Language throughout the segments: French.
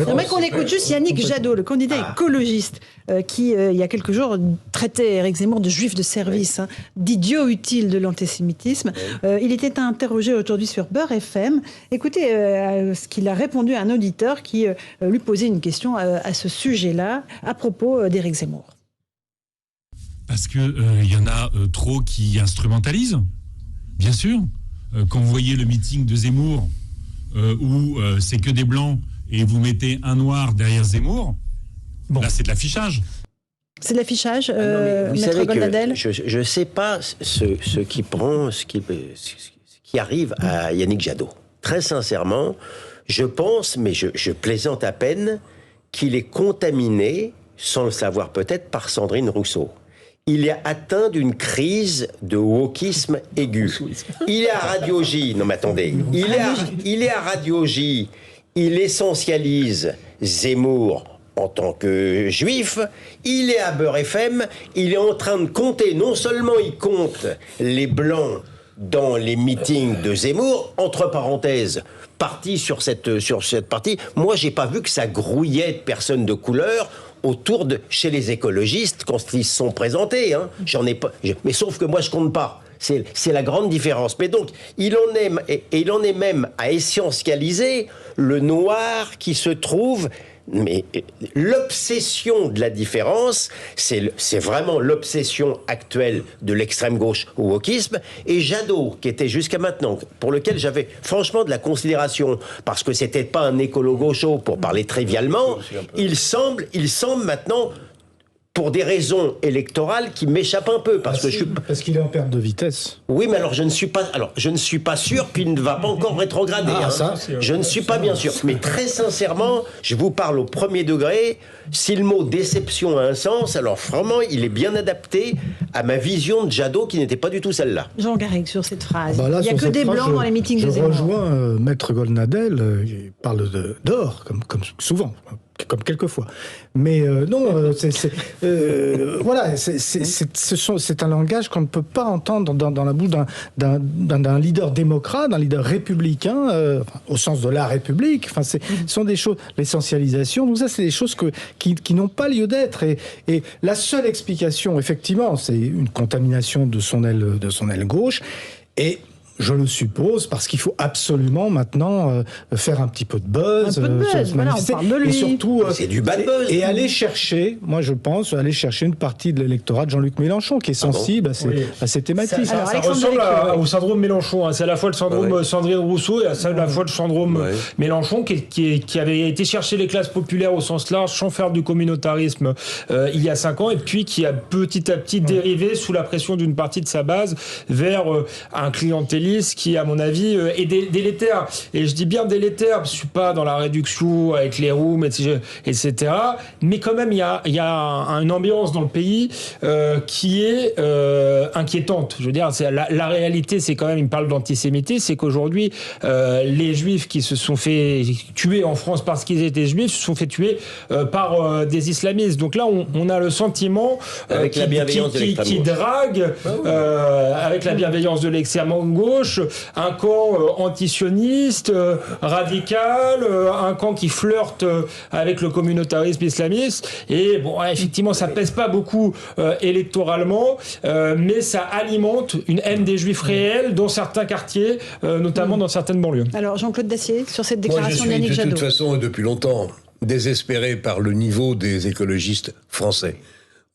J'aimerais qu'on écoute juste Yannick Jadot, le candidat écologiste, qui, il y a quelques jours, traitait Éric Zemmour de juif de service, d'idiot utile de l'antisémitisme. Il était interrogé aujourd'hui sur Beurre FM. Écoutez ce qu'il a répondu à un auditeur qui lui posait une question à ce sujet-là, à propos d'Éric Zemmour. Parce qu'il y en a trop qui instrumentalisent, bien sûr. Quand vous voyez le meeting de Zemmour, où c'est que des blancs, et vous mettez un noir derrière Zemmour, là c'est de l'affichage. C'est de l'affichage, vous Maître savez Goldnadel. Je ne sais pas ce qui arrive à Yannick Jadot. Très sincèrement, je pense, mais je plaisante à peine, qu'il est contaminé, sans le savoir peut-être, par Sandrine Rousseau. Il est atteint d'une crise de wokisme aigu. Il est à Radio J. Non mais attendez. Il est à Radio J. Il essentialise Zemmour en tant que juif. Il est à Beurre FM. Il est en train de compter. Non seulement il compte les blancs dans les meetings de Zemmour, entre parenthèses, parti sur cette partie. Moi, j'ai pas vu que ça grouillait de personnes de couleur chez les écologistes quand ils se sont présentés. J'en ai pas. Mais sauf que moi, je compte pas. C'est la grande différence. Mais donc, il en est même à essentialiser le noir qui se trouve. Mais l'obsession de la différence, c'est vraiment l'obsession actuelle de l'extrême gauche au wokisme. Et Jadot, qui était jusqu'à maintenant, pour lequel j'avais franchement de la considération, parce que c'était pas un écolo-gaucho, pour parler trivialement, il semble maintenant, pour des raisons électorales qui m'échappent un peu, parce qu'il est en perte de vitesse. Oui, mais alors je ne suis pas sûr qu'il ne va pas encore rétrograder. Je ne suis pas bien sûr. Mais très sincèrement, je vous parle au premier degré. Si le mot déception a un sens, alors vraiment, il est bien adapté à ma vision de Jadot qui n'était pas du tout celle-là. Jean Garrigue, sur cette phrase. Il n'y a que des blancs dans les meetings de Zemmour. Je rejoins Maître Goldnadel, il parle d'or, comme souvent. Comme quelquefois. Mais voilà, c'est un langage qu'on ne peut pas entendre dans la bouche d'un leader démocrate, d'un leader républicain, au sens de la République. Enfin, ce sont des choses, l'essentialisation, tout ça, c'est des choses qui n'ont pas lieu d'être. Et la seule explication, effectivement, c'est une contamination de son aile gauche. Et je le suppose, parce qu'il faut absolument maintenant faire un petit peu de buzz. Un peu de buzz, voilà, on parle de lui. Et surtout, c'est du bad buzz. Et aller chercher, moi je pense, une partie de l'électorat de Jean-Luc Mélenchon, qui est sensible à ces thématiques. Ça ressemble au syndrome Mélenchon. C'est à la fois le syndrome Sandrine Rousseau et à la fois le syndrome Mélenchon, qui avait été chercher les classes populaires au sens large, sans faire du communautarisme il y a 5 ans, et puis qui a petit à petit dérivé sous la pression d'une partie de sa base vers un clientélisme qui, à mon avis, est délétère. Et je dis bien délétère, parce que je suis pas dans la réduction avec les rooms, etc. Mais quand même, il y a une ambiance dans le pays qui est inquiétante. Je veux dire, la réalité, c'est quand même, il me parle d'antisémitisme, c'est qu'aujourd'hui, les Juifs qui se sont fait tuer en France parce qu'ils étaient Juifs se sont fait tuer par des islamistes. Donc là, on a le sentiment qui drague avec la bienveillance de l'extrême gauche, un camp antisioniste, radical, un camp qui flirte avec le communautarisme islamiste. Et bon, effectivement, ça pèse pas beaucoup électoralement, mais ça alimente une haine des Juifs réels dans certains quartiers, notamment dans certaines banlieues. Alors, Jean-Claude Dacier, sur cette déclaration de Yannick Jadot. De toute façon, depuis longtemps, désespéré par le niveau des écologistes français.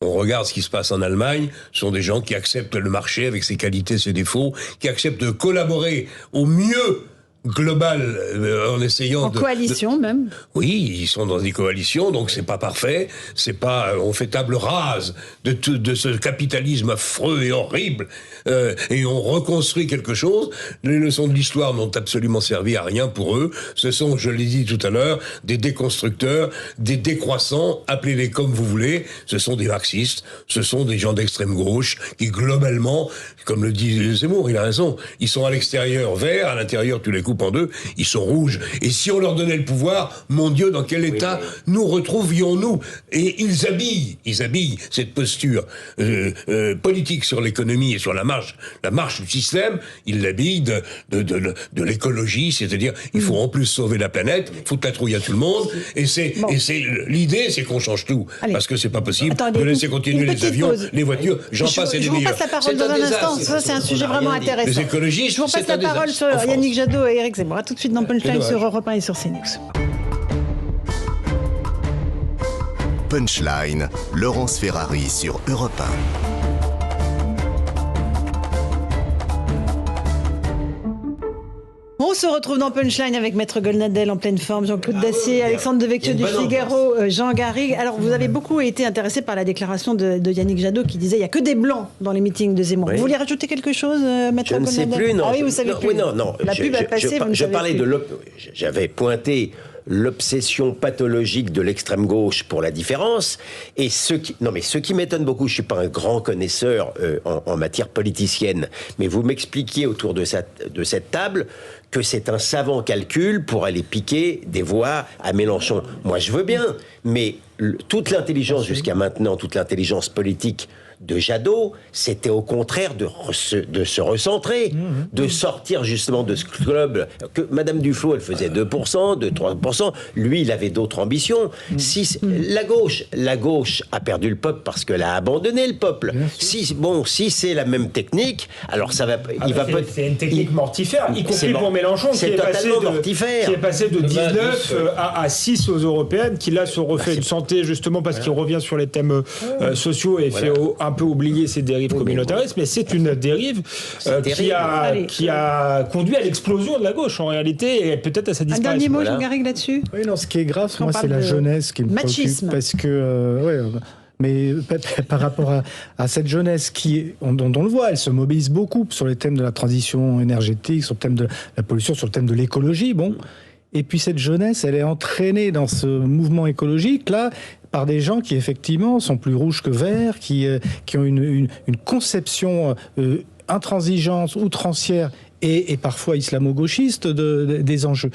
On regarde ce qui se passe en Allemagne, ce sont des gens qui acceptent le marché avec ses qualités, ses défauts, qui acceptent de collaborer au mieux global en essayant en coalition même. Oui, ils sont dans des coalitions, donc c'est pas parfait, c'est pas on fait table rase de ce capitalisme affreux et horrible et on reconstruit quelque chose. Les leçons de l'histoire n'ont absolument servi à rien pour eux. Ce sont, je l'ai dit tout à l'heure, des déconstructeurs, des décroissants, appelez-les comme vous voulez. Ce sont des marxistes, ce sont des gens d'extrême gauche qui globalement, comme le dit Zemmour, il a raison, ils sont à l'extérieur verts, à l'intérieur tu les coupes coupent en deux, ils sont rouges. Et si on leur donnait le pouvoir, mon Dieu, dans quel état nous retrouvions-nous? Et ils habillent cette posture politique sur l'économie et sur la marche du système, ils l'habillent de l'écologie, c'est-à-dire il faut en plus sauver la planète, foutre la trouille à tout le monde, et l'idée, c'est qu'on change tout. Allez. Parce que c'est pas possible de laisser continuer les avions, les voitures, j'en passe et des meilleurs. Je vous passe la parole dans un instant, ça c'est un sujet vraiment intéressant. Les écologistes, je vous passe la parole sur Yannick Jadot et Éric Zemmour. A tout de suite dans Punchline sur Europe 1 et sur CNews. Punchline, Laurence Ferrari sur Europe 1. On se retrouve dans Punchline avec Maître Goldnadel en pleine forme, Jean-Claude Dacier, Alexandre Devecchio du Figaro, Jean Garrigue. Alors, vous avez beaucoup été intéressé par la déclaration de Yannick Jadot qui disait il n'y a que des blancs dans les meetings de Zemmour. Oui. Vous voulez rajouter quelque chose, Maître Goldnadel? Je ne sais plus, non. Ah oui, vous savez plus. Non. La pub a passé, vous ne savez parlais plus. J'avais pointé l'obsession pathologique de l'extrême gauche pour la différence. Et ce qui m'étonne beaucoup, je suis pas un grand connaisseur en matière politicienne, mais vous m'expliquiez autour de cette table que c'est un savant calcul pour aller piquer des voix à Mélenchon. Moi, je veux bien, mais toute l'intelligence jusqu'à maintenant, toute l'intelligence politique de Jadot, c'était au contraire de se recentrer, de sortir justement de ce club que Madame Duflot, elle faisait 2%, 3%, lui, il avait d'autres ambitions. La gauche a perdu le peuple parce qu'elle a abandonné le peuple. Si c'est la même technique, alors ça va... C'est une technique mortifère, y compris pour Mélenchon, qui est passé de 19 à 6 aux européennes, qui là se refait une santé justement parce qu'il revient sur les thèmes sociaux et fait un peu oublier ces dérives communautaristes, mais c'est une dérive qui a conduit à l'explosion de la gauche en réalité et peut-être à sa disparition. Un dernier mot, Jean Garrigue, là-dessus? Oui, non, ce qui est grave, moi, c'est la jeunesse qui me préoccupe, parce que mais par rapport à cette jeunesse dont on le voit, elle se mobilise beaucoup sur les thèmes de la transition énergétique, sur le thème de la pollution, sur le thème de l'écologie. Bon. Et puis cette jeunesse, elle est entraînée dans ce mouvement écologique là par des gens qui effectivement sont plus rouges que verts, qui ont une conception intransigeante, outrancière et parfois islamo-gauchiste des enjeux.